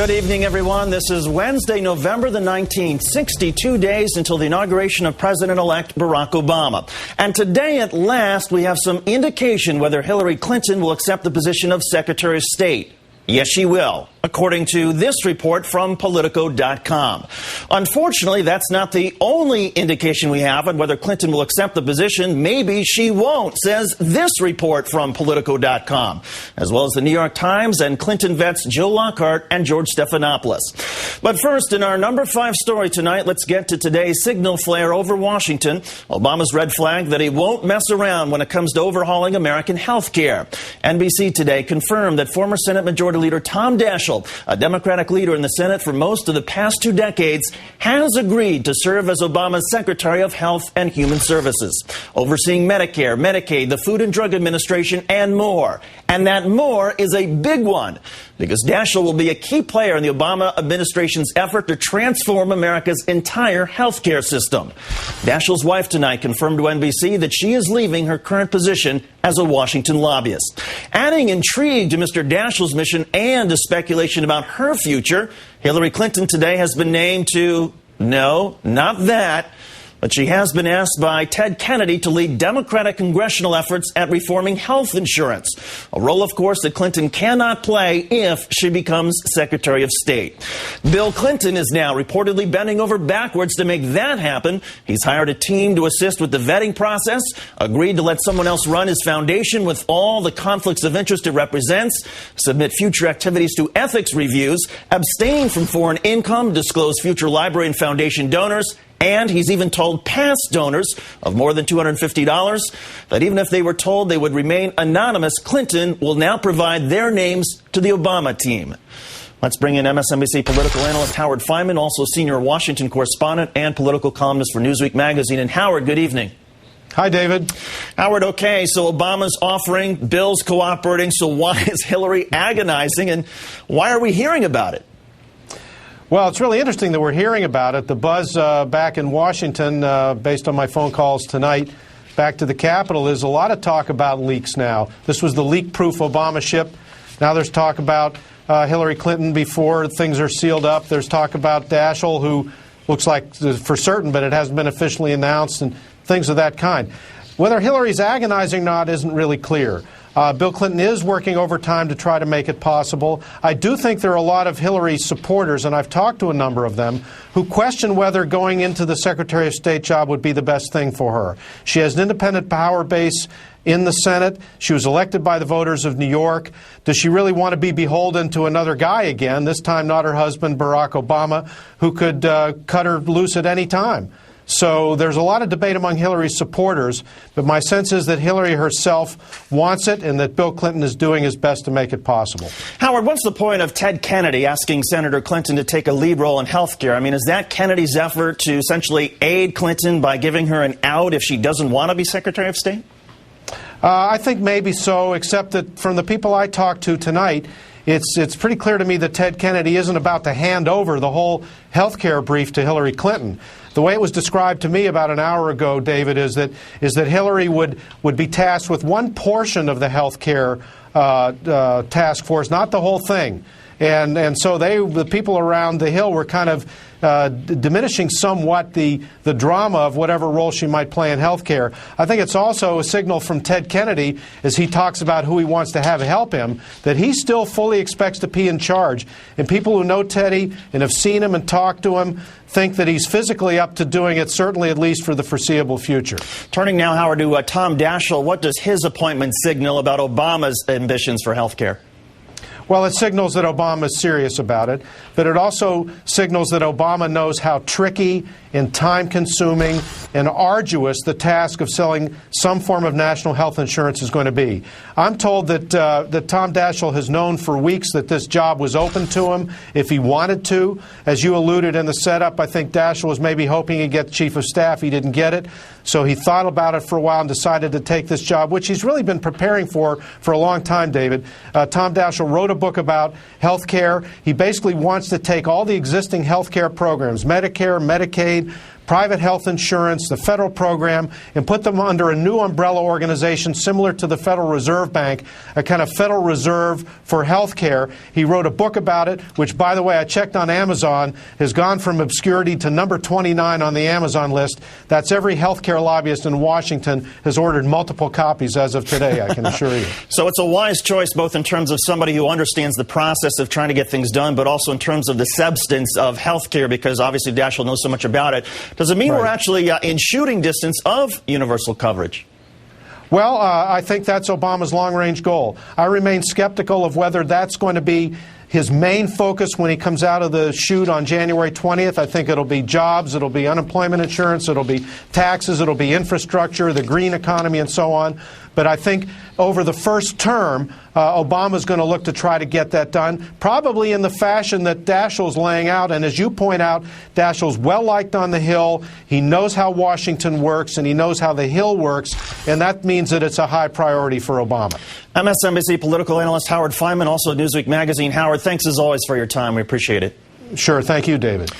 Good evening, everyone. This is Wednesday, November the 19th, 62 days until the inauguration of President-elect Barack Obama. And today, at last, we have some indication whether Hillary Clinton will accept the position of Secretary of State. Yes, she will, according to this report from Politico.com. Unfortunately, that's not the only indication we have on whether Clinton will accept the position. Maybe she won't, says this report from Politico.com, as well as the New York Times and Clinton vets Jill Lockhart and George Stephanopoulos. But first, in our number 5 story tonight, let's get to today's signal flare over Washington. Obama's red flag that he won't mess around when it comes to overhauling American health care. NBC today confirmed that former Senate Majority Leader Tom Daschle, a Democratic leader in the Senate for most of the past 2 decades, has agreed to serve as Obama's Secretary of Health and Human Services, overseeing Medicare, Medicaid, the Food and Drug Administration, and more. And that more is a big one, because Daschle will be a key player in the Obama administration's effort to transform America's entire health care system. Daschle's wife tonight confirmed to NBC that she is leaving her current position as a Washington lobbyist. Adding intrigue to Mr. Daschle's mission and to speculation about her future, Hillary Clinton today has been named to, no, not that, but she has been asked by Ted Kennedy to lead Democratic congressional efforts at reforming health insurance, a role, of course, that Clinton cannot play if she becomes Secretary of State. Bill Clinton is now reportedly bending over backwards to make that happen. He's hired a team to assist with the vetting process, agreed to let someone else run his foundation with all the conflicts of interest it represents, submit future activities to ethics reviews, abstain from foreign income, disclose future library and foundation donors, and he's even told past donors of more than $250 that even if they were told they would remain anonymous, Clinton will now provide their names to the Obama team. Let's bring in MSNBC political analyst Howard Fineman, also senior Washington correspondent and political columnist for Newsweek magazine. And Howard, good evening. Hi, David. Howard, okay, so Obama's offering, Bill's cooperating, so why is Hillary agonizing, and why are we hearing about it? Well, it's really interesting that we're hearing about it. The buzz back in Washington, based on my phone calls tonight, back to the Capitol, is a lot of talk about leaks now. This was the leak-proof Obama ship. Now there's talk about Hillary Clinton before things are sealed up. There's talk about Daschle, who looks like for certain, but it hasn't been officially announced, and things of that kind. Whether Hillary's agonizing or not isn't really clear. Bill Clinton is working overtime to try to make it possible. I do think there are a lot of Hillary supporters, and I've talked to a number of them, who question whether going into the Secretary of State job would be the best thing for her. She has an independent power base in the Senate. She was elected by the voters of New York. Does she really want to be beholden to another guy again, this time not her husband, Barack Obama, who could cut her loose at any time? So there's a lot of debate among Hillary's supporters, but my sense is that Hillary herself wants it and that Bill Clinton is doing his best to make it possible. Howard, what's the point of Ted Kennedy asking Senator Clinton to take a lead role in health care? I mean, is that Kennedy's effort to essentially aid Clinton by giving her an out if she doesn't want to be Secretary of State? I think maybe so, except that from the people I talked to tonight, it's pretty clear to me that Ted Kennedy isn't about to hand over the whole health care brief to Hillary Clinton. The way it was described to me about an hour ago, David, is that Hillary would be tasked with one portion of the health care task force, not the whole thing. And so the people around the Hill were kind of diminishing somewhat the drama of whatever role she might play in health care. I think it's also a signal from Ted Kennedy, as he talks about who he wants to have help him, that he still fully expects to be in charge. And people who know Teddy and have seen him and talked to him think that he's physically up to doing it, certainly at least for the foreseeable future. Turning now, Howard, to Tom Daschle, what does his appointment signal about Obama's ambitions for health care? Well, it signals that Obama is serious about it, but it also signals that Obama knows how tricky and time-consuming and arduous the task of selling some form of national health insurance is going to be. I'm told that Tom Daschle has known for weeks that this job was open to him if he wanted to. As you alluded in the setup, I think Daschle was maybe hoping he'd get Chief of Staff. He didn't get it, so he thought about it for a while and decided to take this job, which he's really been preparing for a long time, David. Tom Daschle wrote a book about health care. He basically wants to take all the existing health care programs, Medicare, Medicaid, private health insurance, the federal program, and put them under a new umbrella organization similar to the Federal Reserve Bank, a kind of Federal Reserve for health care. He wrote a book about it, which, by the way, I checked on Amazon, has gone from obscurity to number 29 on the Amazon list. That's every healthcare lobbyist in Washington has ordered multiple copies as of today, I can assure you. So it's a wise choice, both in terms of somebody who understands the process of trying to get things done, but also in terms of the substance of healthcare, because obviously Daschle knows so much about it. Does it mean we're actually in shooting distance of universal coverage? Well, I think that's Obama's long-range goal. I remain skeptical of whether that's going to be his main focus when he comes out of the chute on January 20th. I think it'll be jobs, it'll be unemployment insurance, it'll be taxes, it'll be infrastructure, the green economy, and so on. But I think over the first term, Obama's going to look to try to get that done, probably in the fashion that Daschle's laying out. And as you point out, Daschle's well-liked on the Hill. He knows how Washington works, and he knows how the Hill works, and that means that it's a high priority for Obama. MSNBC political analyst Howard Fineman, also Newsweek magazine. Howard, thanks as always for your time. We appreciate it. Sure. Thank you, David.